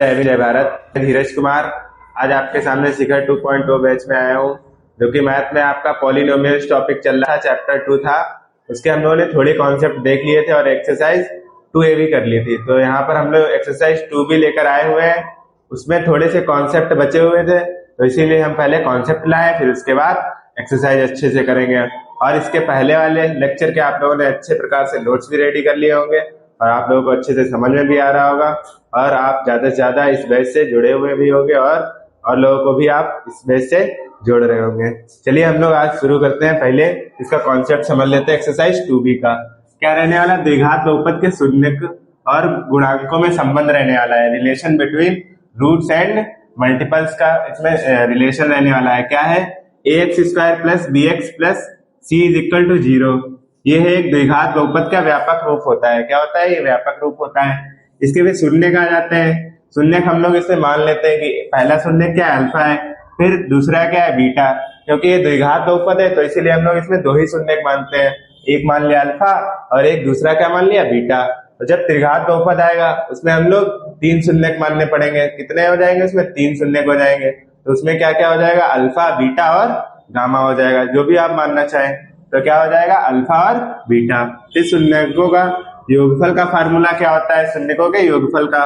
जय विजय भारत। धीरज कुमार आज आपके सामने शिखर 2.0 बैच में आया हूँ, जो कि मैथ में आपका पॉलिनोमियल्स टॉपिक चल रहा था। चैप्टर 2 था, उसके हम लोगों ने थोड़े कॉन्सेप्ट देख लिए थे और एक्सरसाइज 2A भी कर ली थी। तो यहाँ पर हम लोग एक्सरसाइज 2B लेकर आए हुए हैं। उसमें थोड़े से कॉन्सेप्ट बचे हुए थे, तो इसीलिए हम पहले कॉन्सेप्ट लाए, फिर उसके बाद एक्सरसाइज अच्छे से करेंगे। और इसके पहले वाले लेक्चर के आप लोगों ने अच्छे प्रकार से नोट्स भी रेडी कर लिए होंगे और आप लोगों को अच्छे से समझ में भी आ रहा होगा और आप ज्यादा से ज्यादा इस बैच से जुड़े हुए भी होंगे और लोगों को भी आप इस बैच से जोड़ रहे होंगे। चलिए हम लोग आज शुरू करते हैं। पहले इसका कॉन्सेप्ट समझ लेते हैं। एक्सरसाइज 2B का क्या रहने वाला, द्विघात बहुपद के शून्यक और गुणांकों में संबंध रहने वाला है। Relation between roots and multiples का इसमें रिलेशन रहने वाला है। क्या है, ax² plus bx plus c is equal to 0। ये है एक द्विघात बहुपद का व्यापक रूप होता है। क्या होता है, ये व्यापक रूप होता है। इसके भी शून्यक आ जाते हैं। शून्यक हम लोग इससे मान लेते हैं कि पहला शून्यक क्या है, अल्फा है, फिर दूसरा क्या है, बीटा। क्योंकि ये द्विघात बहुपद है तो इसीलिए हम लोग इसमें दो ही शून्यक मानते हैं, एक मान लिया अल्फा और एक दूसरा क्या मान लिया, बीटा। तो जब त्रिघात बहुपद आएगा उसमें हम लोग तीन शून्यक मानने पड़ेंगे। कितने हो जाएंगे उसमें, तीन शून्यक हो जाएंगे। तो उसमें क्या क्या हो जाएगा, अल्फा, बीटा और गामा हो जाएगा, जो भी आप मानना चाहें। तो क्या हो जाएगा, अल्फा और बीटा। इस शून्यकों का योगफल का फार्मूला क्या होता है, शून्यकों के योगफल का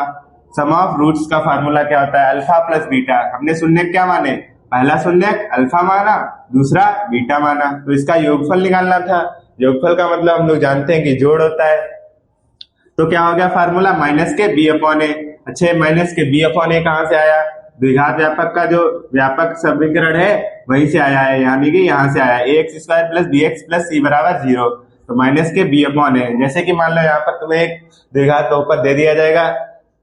सम ऑफ रूट्स का फार्मूला क्या होता है, अल्फा प्लस बीटा। हमने शून्यक क्या माने, पहला शून्यक अल्फा माना, दूसरा बीटा माना, तो इसका योगफल निकालना था। योगफल का मतलब हम लोग जानते हैं कि जोड़ होता है। तो क्या हो गया फार्मूला, माइनस के बी अपॉन ए। अच्छा, माइनस के बी अपॉन ए कहां से आया, द्विघात व्यापक का जो व्यापक समीकरण है वहीं से आया है, यानी कि यहाँ से आया, ax² plus bx plus c बराबर 0। तो माइनस के बी अपॉन ए, जैसे कि मान लो यहाँ पर तुम्हें एक द्विघात बहुपद दे दिया जाएगा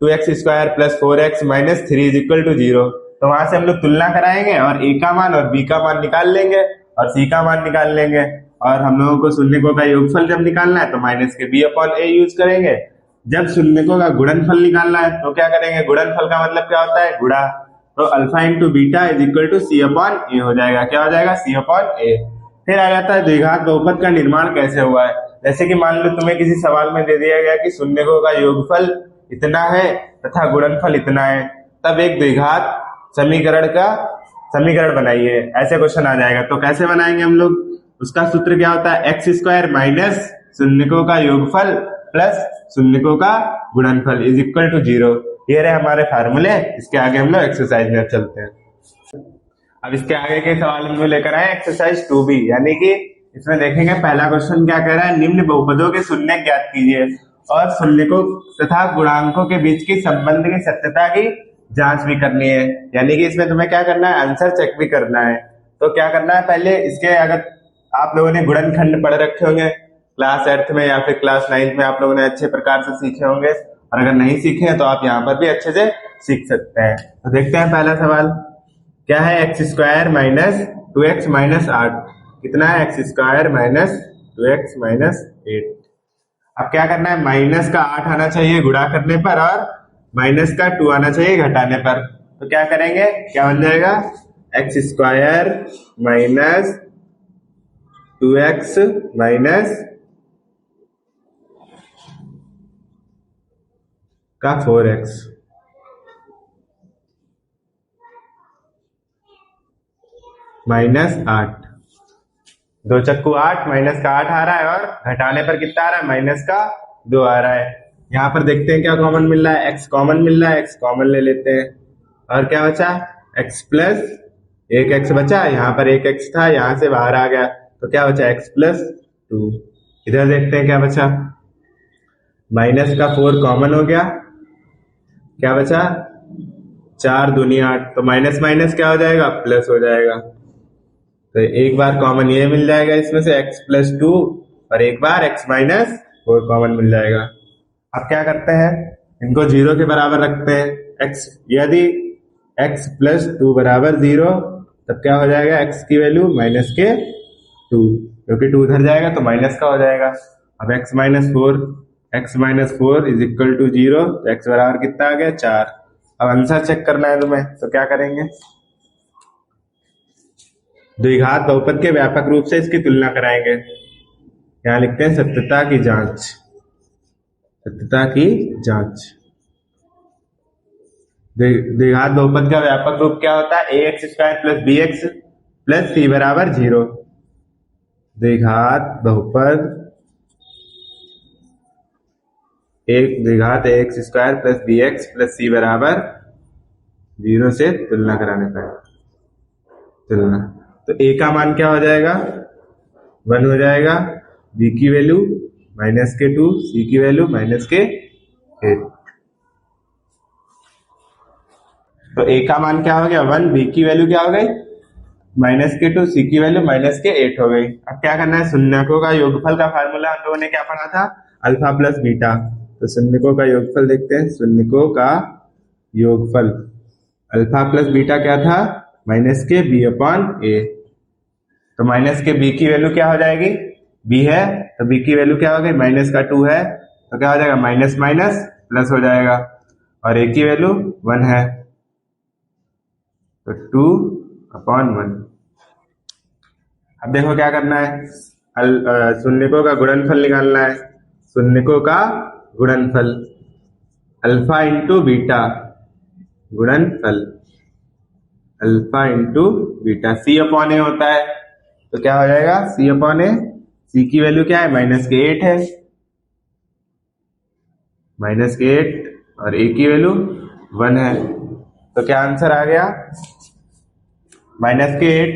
2x² plus 4x minus 3 is equal to 0। तो वहां से हम लोग तुलना कराएंगे और a का मान और b का मान निकाल लेंगे और c का मान निकाल लेंगे। और हम लोगों को शून्यकों का योगफल जब निकालना है तो माइनस के बी अपॉन ए यूज करेंगे। जब शून्यकों का गुणनफल निकालना है तो क्या करेंगे, गुणनफल का मतलब क्या होता है, गुणा। तो alpha into beta is equal to C upon A हो जाएगा। क्या हो जाएगा, सी अपॉन ए। फिर आ जाता है द्विघात बहुपद का निर्माण कैसे हुआ है। जैसे कि मान लो तुम्हें किसी सवाल में दे दिया गया कि शून्यकों का योगफल इतना है तथा गुणनफल इतना है, तब एक द्विघात समीकरण बनाइए, ऐसे क्वेश्चन आ जाएगा। तो कैसे बनाएंगे हम लोग, उसका सूत्र क्या होता है, x² माइनस शून्यकों का योगफल प्लस शून्यकों का गुणनफल इज इक्वल टू 0। ये रहे हमारे फार्मूले। इसके आगे हम लोग एक्सरसाइज में चलते हैं। अब इसके आगे के सवाल हम लोग लेकर आए एक्सरसाइज 2B, यानी कि इसमें देखेंगे पहला क्वेश्चन क्या कह रहा है, निम्न बहुपदों के शून्यक ज्ञात कीजिए और शून्यकों तथा गुणांकों के बीच की संबंध की सत्यता की जांच भी करनी है। यानी कि इसमें तुम्हें क्या करना है, आंसर चेक भी करना है। तो क्या करना है, पहले इसके, अगर आप लोगों ने गुणनखंड पढ़ रखे होंगे क्लास 8th में या फिर क्लास 9th में, आप लोगों ने अच्छे प्रकार से सीखे होंगे, और अगर नहीं सीखे हैं तो आप यहाँ पर भी अच्छे से सीख सकते हैं। तो देखते हैं पहला सवाल क्या है, x² माइनस 2x माइनस 8। कितना है, x² माइनस 2x माइनस 8। अब क्या करना है, माइनस का 8 आना चाहिए गुणा करने पर और माइनस का 2 आना चाहिए घटाने पर। तो क्या करेंगे, क्या बन जाएगा, x² माइनस 2x माइनस का 4x माइनस 8। 2 चक्कू 8, माइनस का 8 आ रहा है और घटाने पर कितना आ रहा है, माइनस का 2 आ रहा है। यहाँ पर देखते हैं क्या कॉमन मिल रहा है, x कॉमन मिल रहा है, x कॉमन ले लेते हैं। और क्या बचा, x प्लस एक x बचा, यहाँ पर एक x था, यहाँ से बाहर आ गया, तो क्या बचा, x प्लस 2। इधर देखते हैं क्या बचा, माइनस का 4 कॉमन हो गया, क्या बचा, 4 दूनी 8, तो माइनस माइनस क्या हो जाएगा, प्लस हो जाएगा। तो एक बार कॉमन ये मिल जाएगा इसमें से x प्लस 2 और एक बार x माइनस 4 कॉमन मिल जाएगा। अब क्या करते हैं, इनको 0 के बराबर रखते हैं। x, यदि x प्लस 2 बराबर 0 तब क्या हो जाएगा, x की वैल्यू माइनस के 2, क्योंकि 2 उधर जाएगा तो माइनस का हो जाएगा। अब x minus 4 is equal to 0, तो x बराबर कितना आ गया, 4। अब आंसर चेक करना है तुम्हें, तो क्या करेंगे, द्विघात बहुपद के व्यापक रूप से इसकी तुलना कराएंगे। यहां लिखते हैं सत्यता की जांच, सत्यता की जांच। द्विघात बहुपद का व्यापक रूप क्या होता है? A X square plus B X plus C बराबर 0। द्विघात बहुपद एक द्विघात A X square plus B X plus C बराबर 0 से तुलना कराने पर तुलना। तो ए का मान क्या हो जाएगा? 1 हो जाएगा, बी की वैल्यू -2, सी की वैल्यू -8। तो ए का मान क्या हो गया? 1, बी की वैल्यू क्या हो गई? -2, सी की वैल्यू -8 हो गई। अब क्या करना है? शून्यकों का योगफल का फार्मूला हम लोगों ने क्या पढ़ा था? Alpha plus beta. तो शून्यकों का योगफल देखते हैं। शून्यकों का योगफल अल्फा प्लस बीटा क्या था? -b/a। तो -b की वैल्यू क्या हो जाएगी? b है तो b की वैल्यू क्या हो गई? -2 है तो क्या हो जाएगा? माइनस माइनस प्लस हो जाएगा, और a की वैल्यू 1 है तो 2/1। अब देखो क्या करना है? शून्यकों का गुणनफल निकालना है। शून्यकों का गुणनफल अल्फा इंटू बीटा गुणनफल अल्फा इंटू बीटा c/a होता है। तो क्या हो जाएगा? c/a। c की वैल्यू क्या है? -8 है, -8, और a की वैल्यू 1 है। तो क्या आंसर आ गया? -8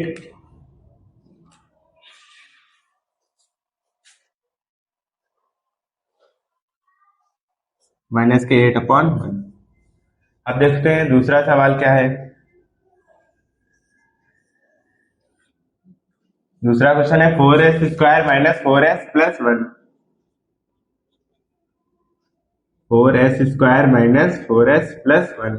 -8/1। अब देखते हैं दूसरा सवाल क्या है। दूसरा क्वेश्चन है 4s² - 4s + 1। 4s² - 4s + 1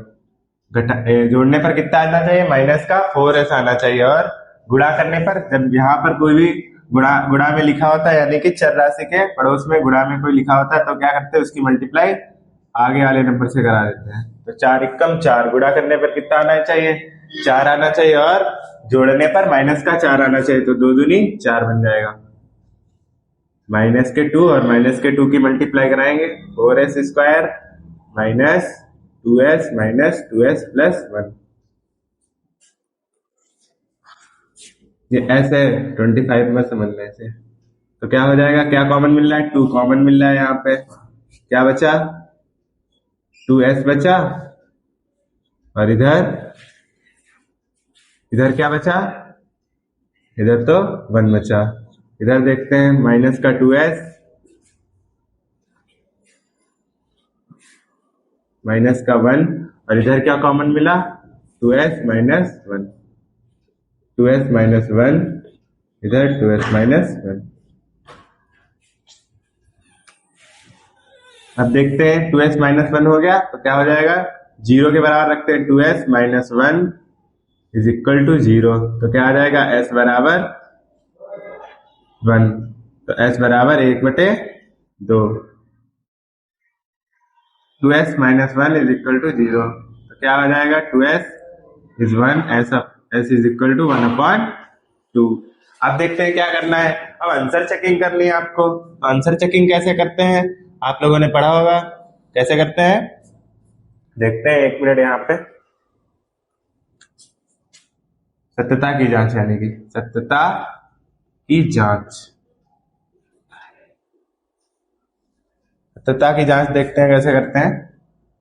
जोड़ने पर कितना आना चाहिए? माइनस का 4s आना चाहिए, और गुणा करने पर जब यहाँ पर कोई भी गुणा गुणा में लिखा होता है, यानी कि चर राशि के पड़ोस में गुणा में कोई लिखा होता है, तो क्या करते हैं? उसकी मल्टीप्लाई आगे वाले नंबर से करा देते हैं। तो 4 एकम 4, गुणा करने पर कितना आना चाहिए? 4 आना चाहिए, और जोड़ने पर माइनस का 4 आना चाहिए, तो 2 दूनी 4 बन जाएगा। -2 और -2 की मल्टीप्लाई कराएंगे। 4s² - 2s - 2s + 1। ये ऐसे 25 में समझने से तो क्या हो जाएगा? क्या कॉमन मिल रहा है? 2 कॉमन मिल रहा है। यहाँ पे क्या बचा? 2s बचा, और इधर इधर क्या बचा? इधर तो 1 बचा। इधर देखते हैं, माइनस का 2s माइनस का 1, और इधर क्या कॉमन मिला? 2s - 1, 2s - 1, इधर 2s - 1। अब देखते हैं 2s - 1 हो गया तो क्या हो जाएगा? 0 के बराबर रखते हैं। 2s - 1 = 0, तो क्या आ जाएगा? s बराबर 1, तो s बराबर 1/2। 2s - 1 = 0, तो क्या हो जाएगा? 2s is 1, s = 1/2। अब देखते हैं क्या करना है। अब आंसर चेकिंग करनी है आपको। तो आंसर चेकिंग कैसे करते हैं? आप लोगों ने पढ़ा होगा कैसे करते हैं। देखते हैं, 1 मिनट। यहाँ पे सत्यता की जांच, यानी कि सत्यता की जांच सत्यता की जांच देखते हैं कैसे करते हैं।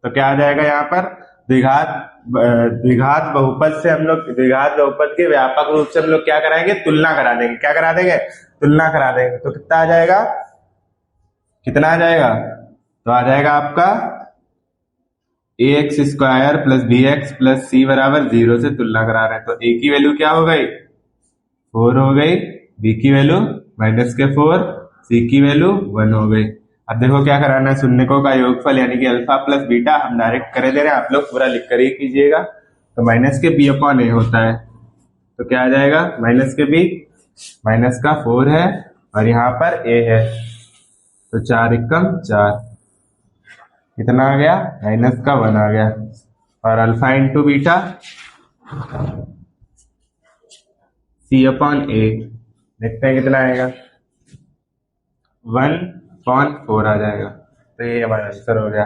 तो क्या आ जाएगा यहाँ पर? द्विघात द्विघात बहुपद से हम लोग द्विघात बहुपद के व्यापक रूप से हम लोग क्या कराएंगे? तुलना करा देंगे। क्या करा देंगे? तुलना करा देंगे। तो कितना आ जाएगा? कितना आ जाएगा? तो आ जाएगा आपका ax² + bx + c बराबर 0 से तुलना करा रहे हैं। तो a की वैल्यू क्या हो गई? 4 हो गई, b की वैल्यू -4, c की वैल्यू 1 हो गई। अब देखो क्या कराना है। शून्यकों का योगफल यानी कि अल्फा प्लस बीटा हम डायरेक्ट करे दे रहे हैं, आप लोग पूरा लिख कर ही कीजिएगा। तो -b/a होता है, तो क्या आ जाएगा? -b -4 है, और यहाँ पर a है, तो 4 एकम 4, कितना आ गया? -1 आ गया। और अल्फा इंटू बीटा c/a, देखते हैं कितना आएगा? 1/4 आ जाएगा। तो ये हमारा आंसर हो गया।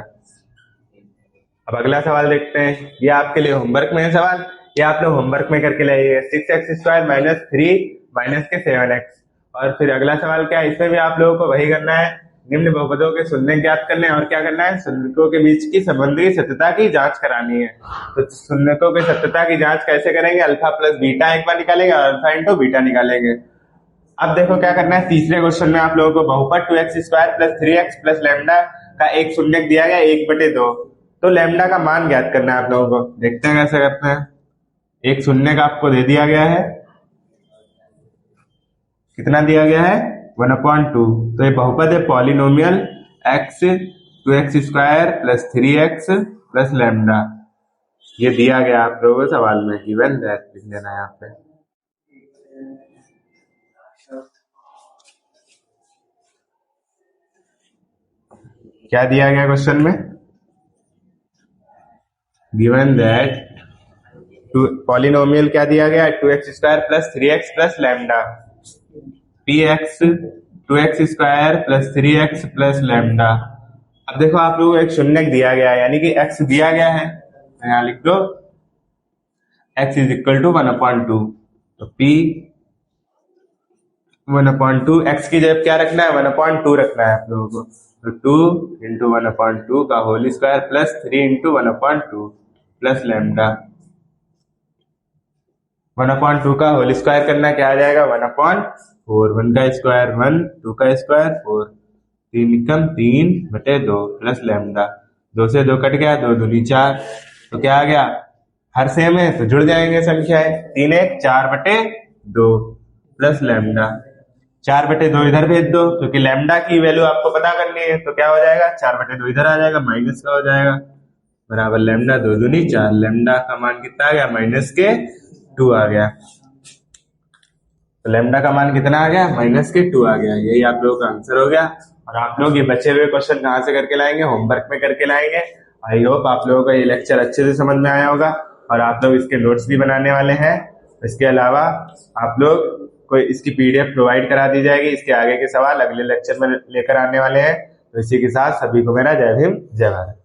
अब अगला सवाल देखते हैं, ये आपके लिए होमवर्क में है सवाल, ये आप लोग होमवर्क में करके लाइए। 6x² माइनस 3 माइनस के 7x। और फिर अगला सवाल क्या है, इसमें भी आप लोगों को वही करना है, निम्न बहुपदों के शून्य ज्ञात करने हैं और क्या करना है, शून्यकों के बीच की संबंधी सत्यता की जांच करानी है। तो शून्यकों की सत्यता की जांच कैसे करेंगे, अल्फा प्लस बीटा एक बार निकालेंगे और अल्फा इंटू बीटा निकालेंगे। अब देखो क्या करना है, तीसरे क्वेश्चन में आप लोगों को बहुपद 2x² plus 3x plus lambda का एक शून्य दिया गया 1/2, तो लैम्डा का मान ज्ञात करना है आप लोगों को। देखते हैं कैसे करते हैं। एक शून्य का आपको दे दिया गया है, कितना दिया गया है, 1/2। तो ये बहुपद है polynomial x 2x² plus 3x plus lambda, ये दिया गया आप लोगों को सवाल में, गिवन दैट लिख लेना है यहाँ पे। क्या दिया गया क्वेश्चन में, गिवन दैट पॉलिनोमियल क्या दिया गया, 2x² plus 3x plus lambda, px 2x² plus 3x plus lambda. अब देखो आप लोगों को एक शून्य दिया गया है, यानी कि x दिया गया है, यहाँ लिख दो x इज इक्वल टू 1/2। तो p 1/2, x की जगह क्या रखना है, 1/2 रखना है आप लोगों को। तो 2 इंटू 1/2 का whole square plus 3 into 1/2 plus lambda. 1/2 का होल स्क्वायर करना, क्या आ जाएगा, 1/4, 1 का स्क्वायर 1, 2 का स्क्वायर 4, 3 कम 3/2 प्लस लैम्डा। 2 से 2 कट गया, 2 दूनी 4, तो क्या आ गया, हर सेम है तो जुड़ जाएंगे संख्याएं, 3 1 4/2 प्लस लैम्डा। 4/2 इधर भेज दो, क्योंकि लैम्डा की वैल्यू आपको पता करनी है, तो क्या हो जाएगा, 4/2 इधर आ जाएगा, माइनस का हो जाएगा, बराबर लैम्डा 2 दूनी 4, लैम्डा का मान कितना आ गया, -2 आ गया। तो लैम्डा का मान कितना आ गया, -2 आ गया। यही आप लोगों का आंसर हो गया। और आप लोग ये बचे हुए क्वेश्चन कहाँ से करके लाएंगे, होमवर्क में करके लाएंगे। आई होप आप लोगों को ये लेक्चर अच्छे से समझ में आया होगा और आप लोग इसके नोट्स भी बनाने वाले हैं। इसके अलावा आप लोग को इसकी PDF प्रोवाइड करा दी जाएगी, इसके आगे के सवाल अगले लेक्चर में लेकर आने वाले हैं। तो इसी के साथ सभी को मेरा जय भीम जय भारत।